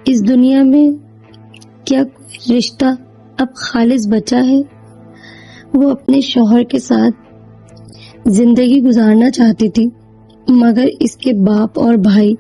اس دنیا میں کیا کوئی رشتہ اب خالص بچا ہے؟ وہ اپنے شوہر کے ساتھ زندگی گزارنا چاہتی تھی، مگر اس کے باپ اور بھائی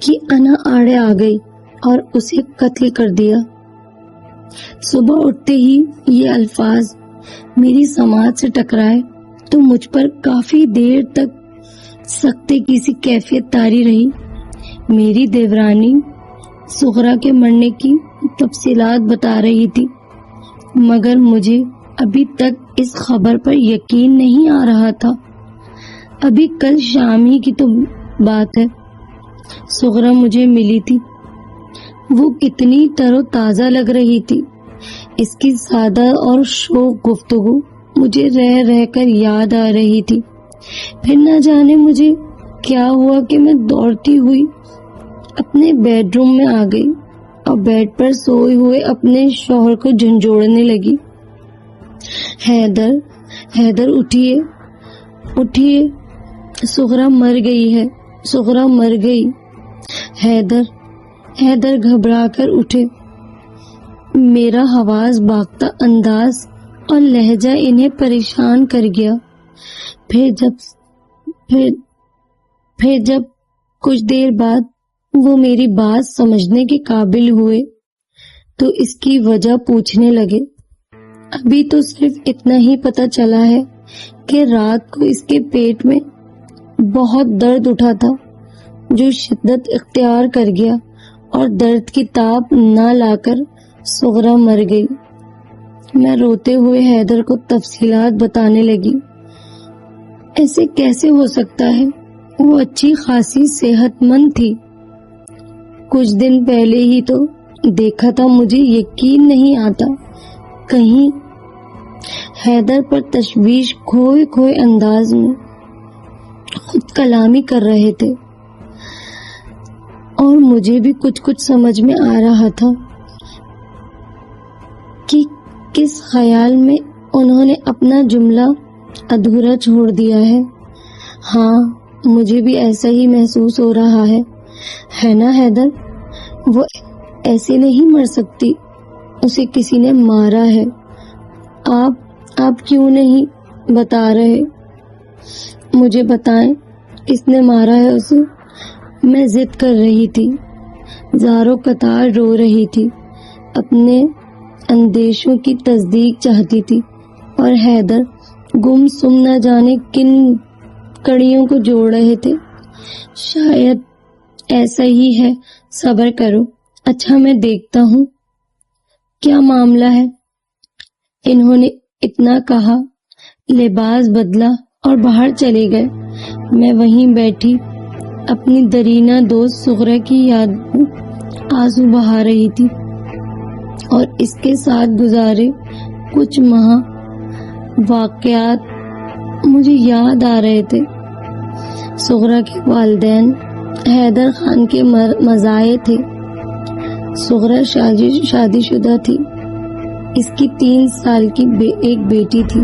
کی انا آڑے آ گئی اور اسے قتل کر دیا۔ صبح اٹھتے ہی یہ الفاظ میری سماعت سے ٹکرائے تو مجھ پر کافی دیر تک سکتے کی سی کیفیت طاری رہی۔ میری دیورانی صغرا کے مرنے کی تفصیلات بتا رہی تھی، مگر مجھے ابھی تک اس خبر پر یقین نہیں آ رہا تھا۔ ابھی کل شام ہی کی تو بات ہے، صغرا مجھے ملی تھی۔ وہ کتنی تر و تازہ لگ رہی تھی۔ اس کی سادہ اور شوق گفتگو مجھے رہ رہ کر یاد آ رہی تھی۔ پھر نہ جانے مجھے کیا ہوا کہ میں دوڑتی ہوئی اپنے بیڈ روم میں آ گئی اور بیڈ پر سوئے ہوئے اپنے شوہر کو جھنجھوڑنے لگی۔ حیدر، حیدر اٹھیے، اٹھیے، صغرا مر گئی ہے، صغرا مر گئی۔ حیدر، حیدر گھبرا کر اٹھے۔ میرا حواس باختہ انداز اور لہجہ انہیں پریشان کر گیا۔ پھر جب کچھ دیر بعد وہ میری بات سمجھنے کے قابل ہوئے تو اس کی وجہ پوچھنے لگے۔ ابھی تو صرف اتنا ہی پتہ چلا ہے کہ رات کو اس کے پیٹ میں بہت درد اٹھا تھا جو شدت اختیار کر گیا اور درد کی تاب نہ لا کر صغرا مر گئی۔ میں روتے ہوئے حیدر کو تفصیلات بتانے لگی۔ ایسے کیسے ہو سکتا ہے؟ وہ اچھی خاصی صحت مند تھی، کچھ دن پہلے ہی تو دیکھا تھا، مجھے یقین نہیں آتا۔ کہیں حیدر پر تشویش کھوئے کھوئے انداز میں خود کلامی کر رہے تھے اور مجھے بھی کچھ کچھ سمجھ میں آ رہا تھا کہ کس خیال میں انہوں نے اپنا جملہ ادھورا چھوڑ دیا ہے۔ ہاں، مجھے بھی ایسا ہی محسوس ہو رہا ہے نا حیدر؟ وہ ایسے نہیں مر سکتی، اسے کسی نے مارا ہے۔ آپ کیوں نہیں بتا رہے؟ مجھے بتائیں، کس نے مارا ہے اسے؟ میں ضد کر رہی تھی، زاروں قطار رو رہی تھی، اپنے اندیشوں کی تصدیق چاہتی تھی، اور حیدر گم سم نہ جانے کن کڑیوں کو جوڑ رہے تھے۔ شاید ایسا ہی ہے، صبر کرو۔ اچھا، میں دیکھتا ہوں کیا معاملہ ہے۔ انہوں نے اتنا کہا، لباس بدلا اور باہر چلے گئے۔ میں وہیں بیٹھی اپنی درینہ دوست صغرا کی یاد میں آنسو بہا رہی تھی اور اس کے ساتھ گزارے کچھ ماہ واقعات مجھے یاد آ رہے تھے۔ صغرا کے والدین حیدر خان کے مزاح تھے۔ صغرا شادی شدہ تھی، اس کی 3 سال کی ایک بیٹی تھی۔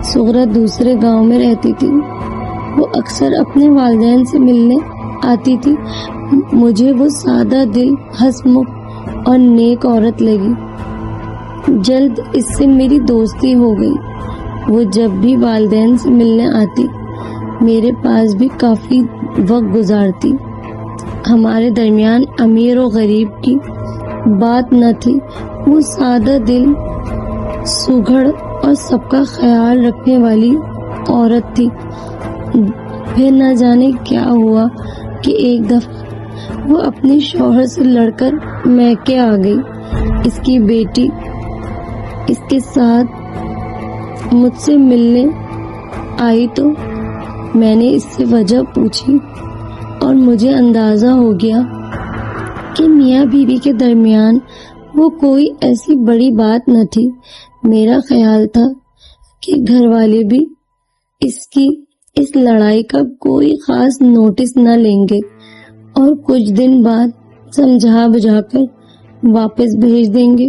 صغرا دوسرے گاؤں میں رہتی تھی۔ وہ اکثر اپنے والدین سے ملنے آتی تھی۔ مجھے وہ سادہ دل، ہنسمکھ اور نیک عورت لگی۔ جلد اس سے میری دوستی ہو گئی۔ وہ جب بھی والدین سے ملنے آتی، میرے پاس بھی کافی وقت گزارتی۔ ہمارے درمیان امیر و غریب کی بات نہ تھی۔ وہ سادہ دل، سگھڑ اور سب کا خیال رکھنے والی عورت تھی۔ پھر نہ جانے کیا ہوا کہ ایک دفعہ وہ اپنے شوہر سے لڑ کر میکے آ گئی۔ اس کی بیٹی اس کے ساتھ مجھ سے ملنے آئی تو میں نے اس سے وجہ پوچھی اور مجھے اندازہ ہو گیا کہ میاں بیوی کے درمیان وہ کوئی ایسی بڑی بات نہ تھی۔ میرا خیال تھا کہ گھر والے بھی اس لڑائی کا کوئی خاص نوٹس نہ لیں گے اور کچھ دن بعد سمجھا بجھا کر واپس بھیج دیں گے۔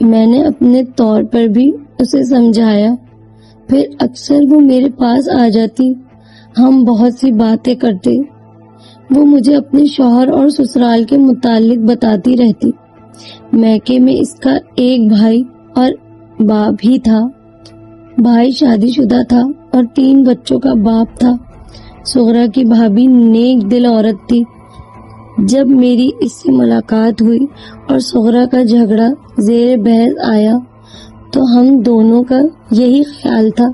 میں نے اپنے طور پر بھی اسے سمجھایا، پھر اکثر وہ میرے پاس آ جاتی، ہم بہت سی باتیں کرتے۔ وہ مجھے اپنے شوہر اور سسرال کے متعلق بتاتی رہتی۔ میکے میں اس کا ایک بھائی اور باپ ہی تھا۔ بھائی شادی شدہ تھا اور 3 بچوں کا باپ تھا۔ صغرا کی بھابھی نیک دل عورت تھی۔ جب میری اس سے ملاقات ہوئی اور صغرا کا جھگڑا زیر بحث آیا تو ہم دونوں کا یہی خیال تھا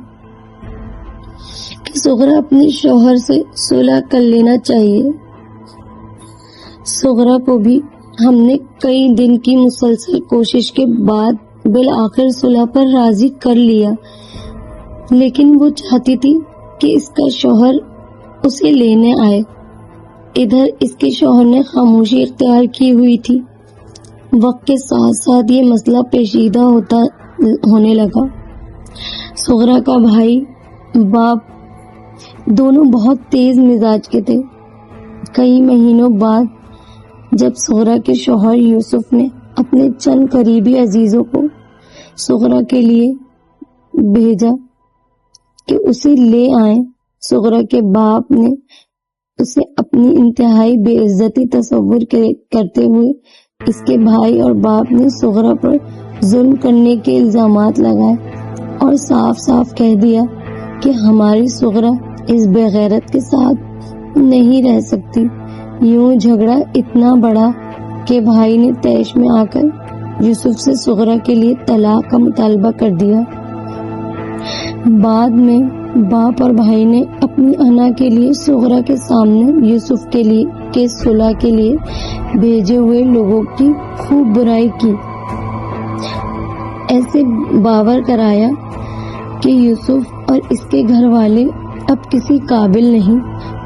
کہ صغرا اپنے شوہر سے صلح کر لینا چاہیے۔ صغرا کو بھی ہم نے کئی دن کی مسلسل کوشش کے بعد بالآخر صلح پر راضی کر لیا، لیکن وہ چاہتی تھی کہ اس کا شوہر اسے لینے آئے۔ ادھر اس کے شوہر نے خاموشی اختیار کی ہوئی تھی۔ وقت کے ساتھ ساتھ یہ مسئلہ پیچیدہ ہونے لگا۔ صغرا کا بھائی باپ دونوں بہت تیز مزاج کے تھے۔ کئی مہینوں بعد جب صغرا کے شوہر یوسف نے اپنے چند قریبی عزیزوں کو صغرا کے لیے بھیجا کہ اسے لے آئیں، صغرا کے باپ نے اسے اپنی انتہائی بے عزتی تصور کرتے ہوئے اس کے بھائی اور باپ نے صغرا پر ظلم کرنے کے الزامات لگائے اور صاف صاف کہہ دیا کہ ہماری صغرا اس بغیرت کے ساتھ نہیں رہ سکتی۔ یوں جھگڑا اتنا بڑا کہ بھائی نے طیش میں آ کر یوسف سے صغرا کے لیے طلاق کا مطالبہ کر دیا۔ بعد میں باپ اور بھائی نے اپنی انا کے لیے صغرا کے سامنے یوسف کے صلح کے لیے بھیجے ہوئے لوگوں کی خوب برائی کی، ایسے باور کرایا کہ یوسف اور اس کے گھر والے اب کسی قابل نہیں،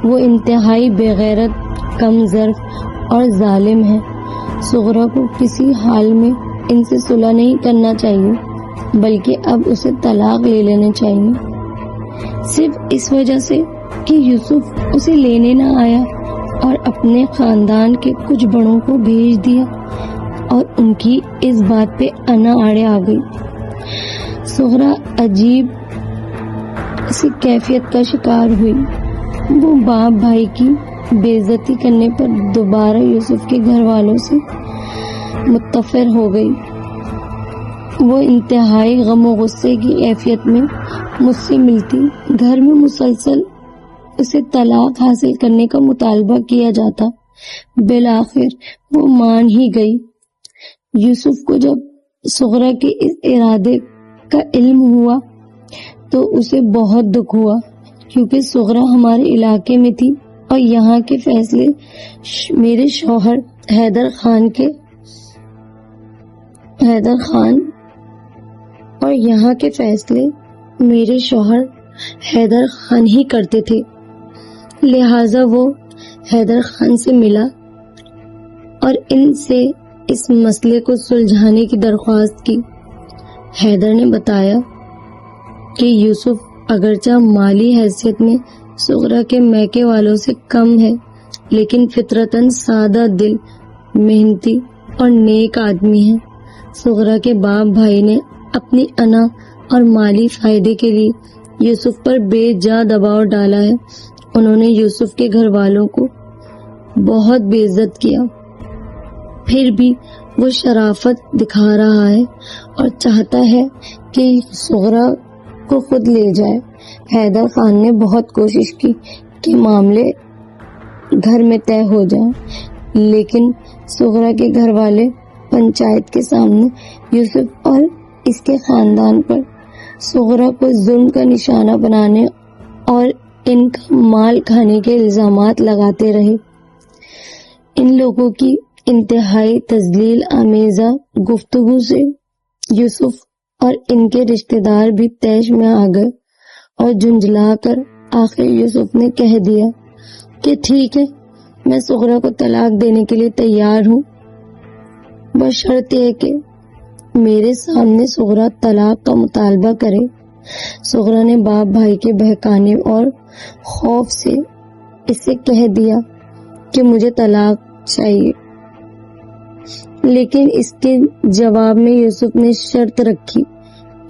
وہ انتہائی بغیرت، کم ظرف اور ظالم ہے۔ صغرا کو کسی حال میں ان سے صلح نہیں کرنا چاہیے، بلکہ اب اسے طلاق لے لینے چاہیے، صرف اس وجہ سے کہ یوسف اسے لینے نہ آیا اور اپنے خاندان کے کچھ بڑوں کو بھیج دیا اور ان کی اس بات پہ انا آڑے آ گئی۔ صغرا عجیب سی کیفیت کا شکار ہوئی۔ وہ باپ بھائی کی بے عزتی کرنے پر دوبارہ یوسف کے گھر والوں سے متفر ہو گئی۔ وہ انتہائی غم و غصے کی کیفیت میں مجھ سے ملتی، گھر میں مسلسل اسے طلاق حاصل کرنے کا مطالبہ کیا جاتا۔ بالآخر وہ مان ہی گئی۔ یوسف کو جب صغرا کے اس ارادے کا علم ہوا تو اسے بہت دکھ ہوا، کیونکہ صغرا ہمارے علاقے میں تھی اور یہاں کے فیصلے میرے شوہر حیدر خان ہی کرتے تھے، لہٰذا وہ حیدر خان سے ملا اور ان سے اس مسئلے کو سلجھانے کی درخواست کی۔ حیدر نے بتایا کہ یوسف اگرچہ مالی حیثیت میں صغرا کے میکے والوں سے کم ہے، لیکن فطرتاً سادہ دل، محنتی اور نیک آدمی ہے۔ صغرا کے باپ بھائی نے اپنی انا اور مالی فائدے کے لیے یوسف پر بے جا دباؤ ڈالا ہے۔ انہوں نے یوسف کے گھر والوں کو بہت بے عزت کیا، پھر بھی وہ شرافت دکھا رہا ہے اور چاہتا ہے کہ صغرا کو خود لے جائے۔ حیدر خان نے بہت کوشش کی کہ معاملے گھر میں طے ہو جائیں، لیکن صغرا کے گھر والے پنچایت کے سامنے یوسف اور اس کے خاندان پر صغرا کو ظلم کا نشانہ بنانے اور ان کا مال کھانے کے الزامات لگاتے رہے۔ ان لوگوں کی انتہائی تذلیل آمیزہ گفتگو سے یوسف اور ان کے رشتہ دار بھی طیش میں آ گئے اور جھنجھلا کر آخر یوسف نے کہہ دیا کہ ٹھیک ہے، میں صغرا کو طلاق دینے کے لیے تیار ہوں، بشرط یہ کہ میرے سامنے صغرا طلاق کا مطالبہ کرے۔ صغرا نے باپ بھائی کے بہکانے اور خوف سے اسے کہہ دیا کہ مجھے طلاق چاہیے، لیکن اس کے جواب میں یوسف نے شرط رکھی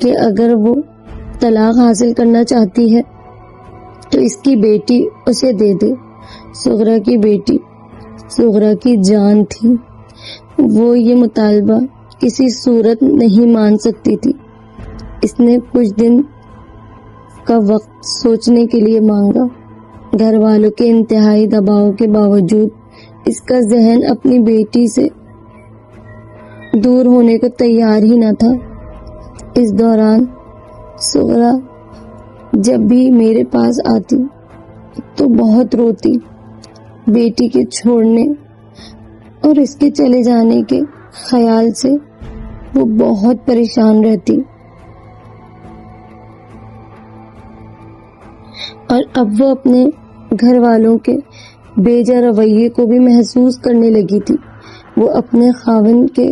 کہ اگر وہ طلاق حاصل کرنا چاہتی ہے تو اس کی بیٹی اسے دے دے۔ سغرا کی بیٹی، سغرا کی جان تھی. وہ یہ مطالبہ کسی صورت نہیں مان سکتی تھی. اس نے کچھ دن کا وقت سوچنے کے لیے مانگا. گھر والوں کے انتہائی دباؤ کے باوجود اس کا ذہن اپنی بیٹی سے دور ہونے کو تیار ہی نہ تھا. اس دوران سغرا جب بھی میرے پاس آتی تو بہت روتی. بیٹی کے چھوڑنے اور اس کے چلے جانے کے خیال سے وہ بہت پریشان رہتی. اور اب وہ اپنے گھر والوں کے بیجا رویے کو بھی محسوس کرنے لگی تھی. وہ اپنے خاوند کے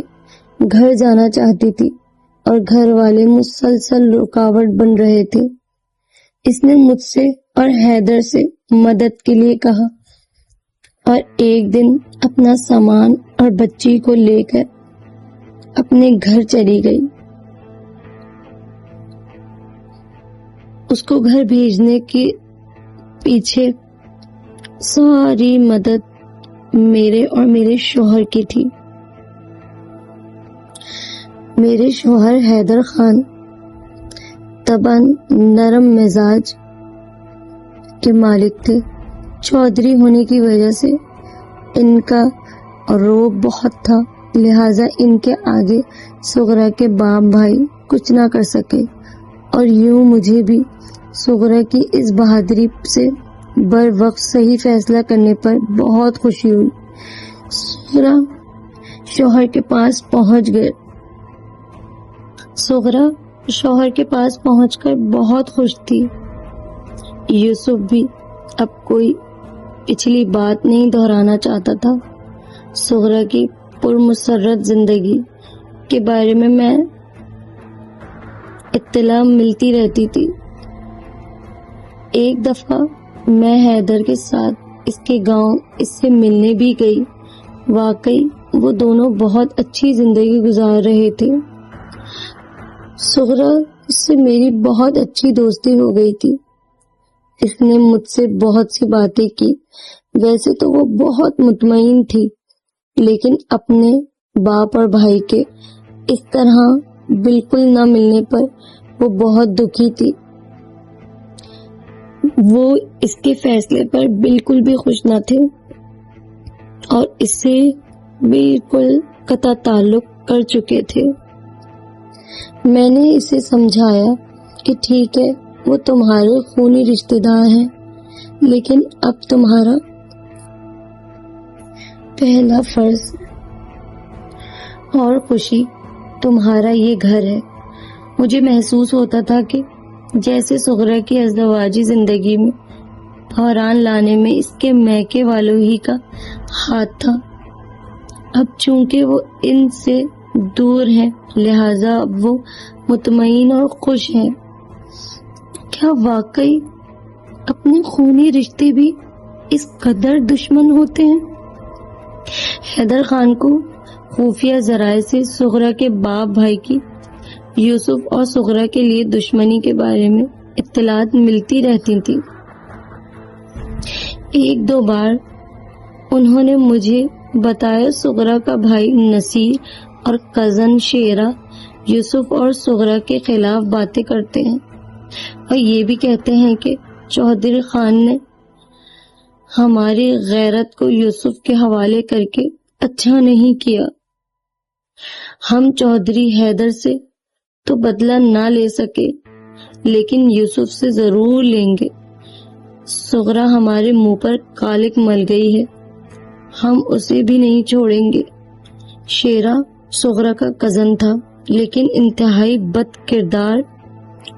گھر جانا چاہتی تھی اور گھر والے مسلسل رکاوٹ بن رہے تھے. اس نے مجھ سے اور حیدر سے مدد کے لیے کہا اور ایک دن اپنا سامان اور بچی کو لے کر اپنے گھر چلی گئی. اس کو گھر بھیجنے کے پیچھے ساری مدد میرے اور میرے شوہر کی تھی. میرے شوہر حیدر خان طبعاً نرم مزاج کے مالک تھے. چودھری ہونے کی وجہ سے ان کا روب بہت تھا، لہٰذا ان کے آگے سغرا کے باپ بھائی کچھ نہ کر سکے. اور یوں مجھے بھی سغرا کی اس بہادری سے بر وقت صحیح فیصلہ کرنے پر بہت خوشی ہوئی. سغرا شوہر کے پاس پہنچ کر بہت خوش تھی. یوسف بھی اب کوئی پچھلی بات نہیں دہرانا چاہتا تھا. سغرا کی پرمسرت زندگی کے بارے میں اطلاع ملتی رہتی تھی. ایک دفعہ میں حیدر کے ساتھ اس کے گاؤں اس سے ملنے بھی گئی. واقعی وہ دونوں بہت اچھی زندگی گزار رہے تھے. سغرا سے میری بہت اچھی دوستی ہو گئی تھی. اس نے مجھ سے بہت سی باتیں کی. ویسے تو وہ بہت مطمئن تھی، لیکن اپنے باپ اور بھائی کے اس طرح بالکل نہ ملنے پر وہ بہت دکھی تھی. وہ اس کے فیصلے پر بالکل بھی خوش نہ تھے اور اس سے بالکل قطع تعلق کر چکے تھے. میں نے اسے سمجھایا کہ ٹھیک ہے، وہ تمہارے خونی رشتہ دار ہیں، لیکن اب تمہارا پہلا فرض اور خوشی تمہارا یہ گھر ہے. مجھے محسوس ہوتا تھا کہ جیسے سغرا کی ازدواجی زندگی میں بحران لانے میں اس کے میکے والوں ہی کا ہاتھ تھا. اب چونکہ وہ ان سے دور ہیں، لہذا اب وہ مطمئن اور خوش ہیں. کیا واقعی اپنے خونی رشتے بھی اس قدر دشمن ہوتے ہیں؟ حیدر خان کو خفیہ ذرائع سے سغرا کے باپ بھائی کی یوسف اور سغرا کے لیے دشمنی کے بارے میں اطلاعات ملتی رہتی تھی. ایک دو بار انہوں نے مجھے بتایا سغرا کا بھائی نصیر اور کزن شیرا یوسف اور سغرا کے خلاف باتیں کرتے ہیں اور یہ بھی کہتے ہیں کہ چودھری خان نے ہماری غیرت کو یوسف کے حوالے کر کے اچھا نہیں کیا. ہم چودھری حیدر سے تو بدلہ نہ لے سکے، لیکن یوسف سے ضرور لیں گے. سغرا ہمارے منہ پر کالک مل گئی ہے، ہم اسے بھی نہیں چھوڑیں گے. شیرا سغرا کا کزن تھا، لیکن انتہائی بد کردار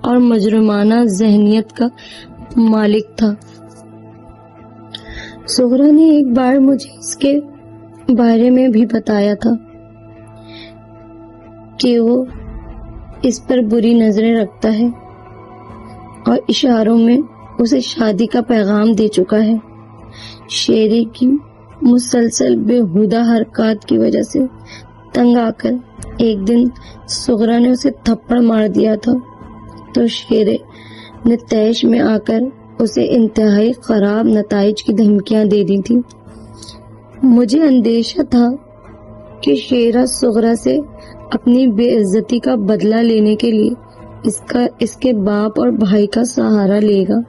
اور مجرمانہ ذہنیت کا مالک تھا. سغرا نے ایک بار مجھے اس کے بارے میں بھی بتایا تھا کہ وہ اس پر بری نظریں رکھتا ہے اور اشاروں میں اسے شادی کا پیغام دے چکا ہے. شیرے کی مسلسل بےہودہ حرکات کی وجہ سے تنگ آ کر ایک دن سغرا نے اسے تھپڑ مار دیا تھا، تو شیرے نے تیش میں آ کر اسے انتہائی خراب نتائج کی دھمکیاں دے دی تھی۔ مجھے اندیشہ تھا کہ شیرہ صغرا سے اپنی بے عزتی کا بدلہ لینے کے لیے اس کے باپ اور بھائی کا سہارا لے گا۔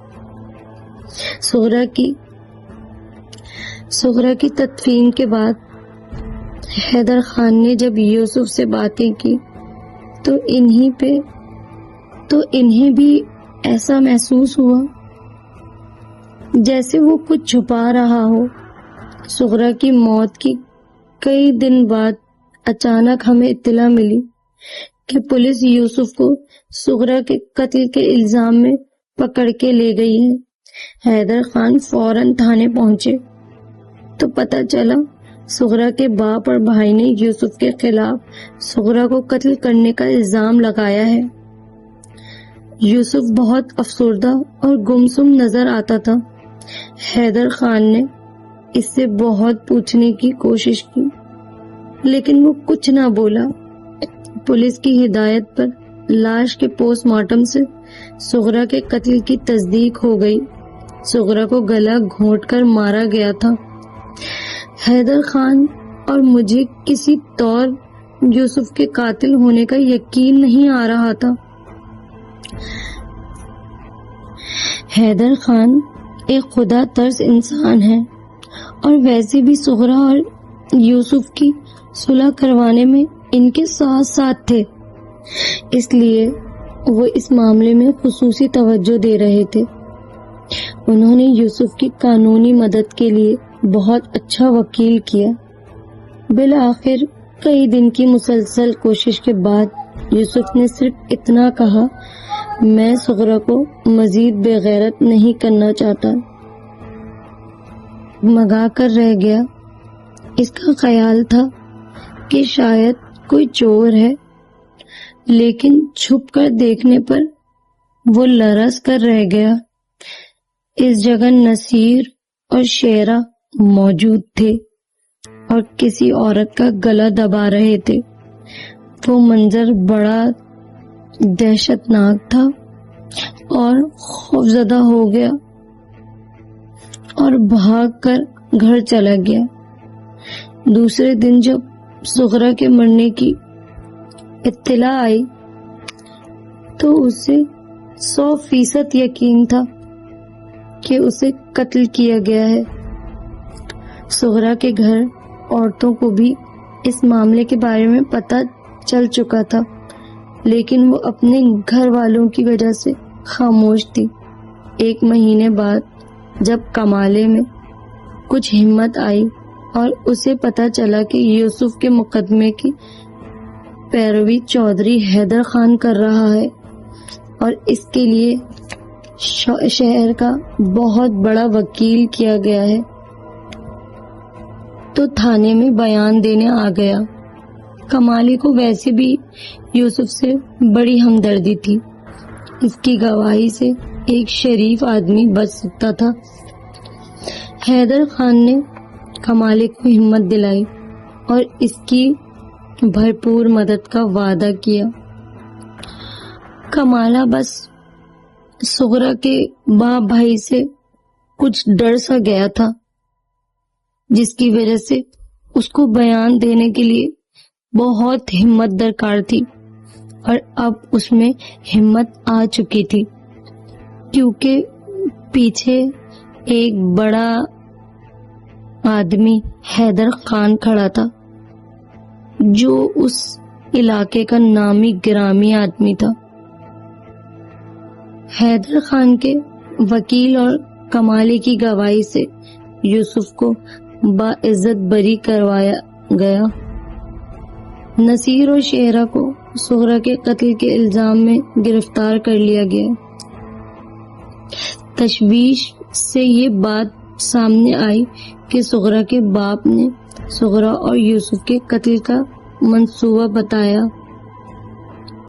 صغرا کی تدفین کے بعد حیدر خان نے جب یوسف سے باتیں کی تو انہیں بھی ایسا محسوس ہوا جیسے وہ کچھ چھپا رہا ہو۔ صغرا کی موت کی کئی دن بعد اچانک ہمیں اطلاع ملی کہ پولیس یوسف کو صغرا کے قتل کے الزام میں پکڑ کے لے گئی ہے۔ حیدر خان فوراً تھانے پہنچے تو پتہ چلا صغرا کے باپ اور بھائی نے یوسف کے خلاف صغرا کو قتل کرنے کا الزام لگایا ہے۔ یوسف بہت افسردہ اور گمسم نظر آتا تھا۔ حیدر خان نے اس سے بہت پوچھنے کی کوشش کی لیکن وہ کچھ نہ بولا۔ پولیس کی ہدایت پر لاش کے پوسٹ مارٹم سے صغرا کے قتل کی تصدیق ہو گئی۔ صغرا کو گلا گھونٹ کر مارا گیا تھا۔ حیدر خان اور مجھے کسی طور یوسف کے قاتل ہونے کا یقین نہیں آ رہا تھا۔ حیدر خان ایک خدا ترس انسان ہے اور ویسے بھی صغرا اور یوسف کی صلح کروانے میں ان کے ساتھ ساتھ تھے، اس لیے وہ اس معاملے میں خصوصی توجہ دے رہے تھے۔ انہوں نے یوسف کی قانونی مدد کے لیے بہت اچھا وکیل کیا۔ بالآخر کئی دن کی مسلسل کوشش کے بعد یوسف نے صرف اتنا کہا، میں صغرا کو مزید بے غیرت نہیں کرنا چاہتا۔ مگا کر رہ گیا۔ اس کا خیال تھا کہ شاید کوئی چور ہے، لیکن چھپ کر دیکھنے پر وہ لرز کر رہ گیا۔ اس جگہ نصیر اور شیرہ موجود تھے اور کسی عورت کا گلا دبا رہے تھے۔ وہ منظر بڑا دہشت ناک تھا اور خوفزدہ ہو گیا اور بھاگ کر گھر چلا گیا۔ دوسرے دن جب صغرا کے مرنے کی اطلاع آئی تو اسے 100% یقین تھا کہ اسے قتل کیا گیا ہے۔ صغرا کے گھر عورتوں کو بھی اس معاملے کے بارے میں پتہ چل چکا تھا، لیکن وہ اپنے گھر والوں کی وجہ سے خاموش تھی۔ 1 مہینے بعد جب کمالے میں کچھ ہمت آئی اور اسے پتہ چلا کہ یوسف کے مقدمے کی پیروی چودھری حیدر خان کر رہا ہے اور اس کے لیے شہر کا بہت بڑا وکیل کیا گیا ہے، تو تھانے میں بیان دینے آ گیا۔ کمالے کو ویسے بھی یوسف سے بڑی ہمدردی تھی۔ اس کی گواہی سے ایک شریف آدمی بچ سکتا تھا۔ حیدر خان نے کمالے کو ہمت دلائی اور اس کی بھرپور مدد کا وعدہ کیا۔ کمالہ بس صغرا کے باپ بھائی سے کچھ ڈر سا گیا تھا، جس کی وجہ سے اس کو بیان دینے کے لیے بہت ہمت درکار تھی، اور اب اس میں ہمت آ چکی تھی کیونکہ پیچھے ایک بڑا آدمی حیدر خان کھڑا تھا جو اس علاقے کا نامی گرامی آدمی تھا۔ حیدر خان کے وکیل اور کمالے کی گواہی سے یوسف کو باعزت بری کروایا گیا۔ نصیر اور شہرہ کو صغرا کے قتل کے الزام میں گرفتار کر لیا گیا۔ تشویش سے یہ بات سامنے آئی کہ صغرا کے باپ نے صغرا اور یوسف کے قتل کا منصوبہ بتایا